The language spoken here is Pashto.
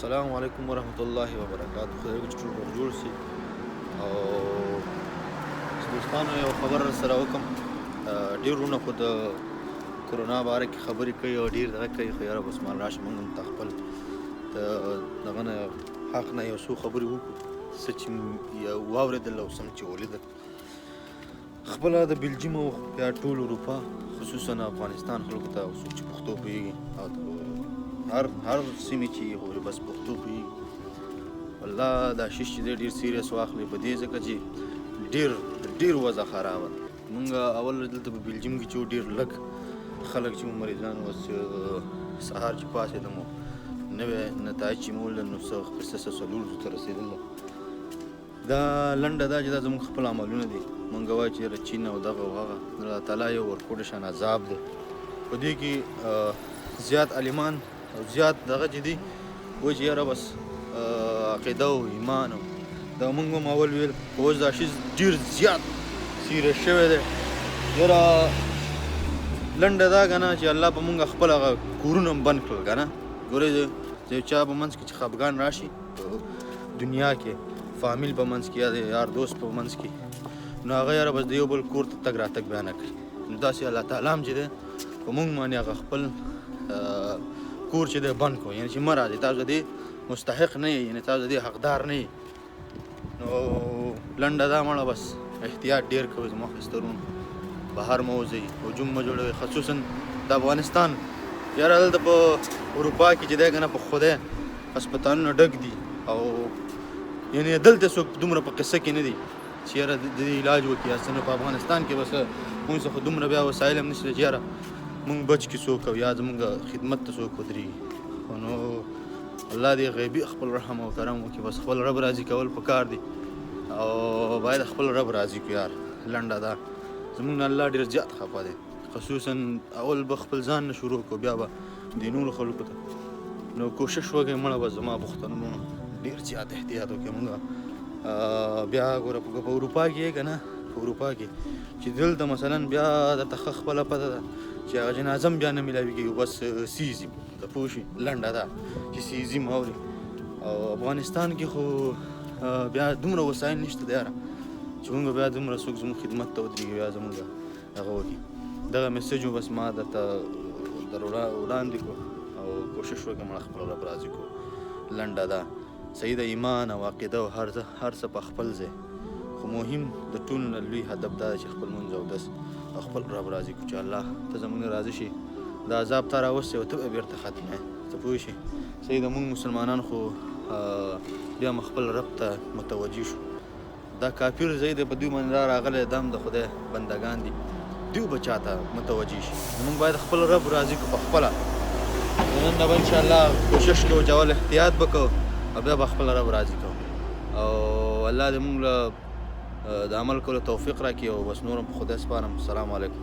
السلام علیکم ورحمۃ اللہ وبرکاتہ. خدای وکړي چې ټول به جوړ سي. او دوستانو یو خبر سره وکم. ډېر وروڼه خو د کرونا باره کې خبرې کوي او ډېر دغه کوي، خو یاره بس مال راشي موږ هم ته خپل د دغه نه حق نه یو څو خبرې وکړو، څه چې واورېدل او څه چې ولیدل. خپله د بلجیم او بیا ټول اروپا خصوصا افغانستان خلکو ته څوک چې پښتو پوهېږي او هر سیمې چې یې خو بس پښتو پوهېږي، والله دا شیش چې دی ډېر سیریس واخلئ په دې ځکه چې ډېر وضع خرابه ده. مونږ اول دلته په بلجیم کې چې ډېر لږ خلک چې مو مریضان وو، سهار چې پاڅېدم نوی نتایج چې مو ولیدل نو څه 400 ته رسېدل. دا لنډه دا چې دا زموږ خپل عملونه دي. مونږ وایو چې یاره چین او دغه او هغه الله تعالی یو ورکوټه شان عذاب دی. په دې کې زیات عالمان او زیات دغه چې دي وایي چې یاره بس عقیده او ایمان او دا مونږ هم اول ویل، خو اوس دا شي ډېر زیات سیریس شوی دی. یاره لنډه دا که نه چې الله به مونږ خپل هغه کورونه هم بند کړل که نه. ګورئ د یو چا په منځ کې چې خفګان راشي په دنیا کې، فامیل په منځ کې یا د یار دوست په منځ کې، نو هغه یاره بس د یو بل کور ته تګ راتګ بیا نه کوي. نو داسې الله تعالی هم چې دی په مونږ باندې هغه خپل کور چې دی بند کړو، یعنې چې مه راځئ، تاسو د دې مستحق نه یې، یعنې تاسو د دې حقدار نه یې. نو لنډه دا مړه بس احتیاط ډېر کوئ زما ښایسترونو، بهر مه وځئ، هجوم مه جوړوئ، خصوصا د افغانستان. یاره دلته په اروپا کې چې دی که نه په خدای هسپتالونه ډک دي او یعنې دلته څوک دومره په قصه کې نه دي چې یاره د دې علاج وکړي. هسې نو په افغانستان کې بس مونږ څخه دومره بیا وسایل هم نشته چې یاره مونږ بچ کړي څوک او یا زمونږ خدمت ته څوک ودرېږي. خو نو الله دې غیبي خپل رحم او کرم وکړي. بس خپل رب راضي کول پکار دي او باید خپل رب راضي کړو. یار لنډه ده زمونږ نه الله ډېر زیات خفه دی، خصوصا اول به خپل ځان نه شروع کړو بیا به د نورو خلکو ته. نو کوشش وکړئ مړه به زما پښتنو ډېر زیات احتیاط وکړئ. مونږ بیا ګوره په اروپا کې یې که نه، په اروپا کې چې دلته مثلا بیا درته ښه خپله پته ده چې هغه جنازه هم بیا نه میلاویږي، بس سیزي ته پوه شي. لنډه ده چې سیزي م اوري. او افغانستان کې خو بیا دومره وسایل نشته دی یاره چې مونږ بیا دومره څوک زموږ خدمت ته ودرېږي بیا زمونږ هغه وکړي. دغه میسج و بس ما درته در وړاندې کړو او کوشش وکړم مړه خپل رب راضي کړو. لنډه ده صحیح د ایمان او عقیده او هر څه په خپل ځای، خو مهم د ټولو نه لوی هدف دا دی چې خپل لمونځ او اودس او خپل رب راضي کړو چې الله ته زموږ راضي شي، دا عذاب تا راوستی او ته به بېرته ختمې، ته پوه شي. صحیح د مونږ مسلمانان خو بیا م خپل رب ته متوجه شو. دا کافر ځای دی په دوی باندې دا راغلی دا هم د خدای بندګان دي، دوی به چا ته متوجه شي. مونږ باید خپل رب راضي کړو په خپله. نن نه به انشاءالله کوشش کوو چې اول احتیاط به کوو او بیا به خپل رب راضي کوو او الله دې مونږ له د عمل کولو توفیق راکړي. او بس نور هم په خدای سپارم. السلام علیکم.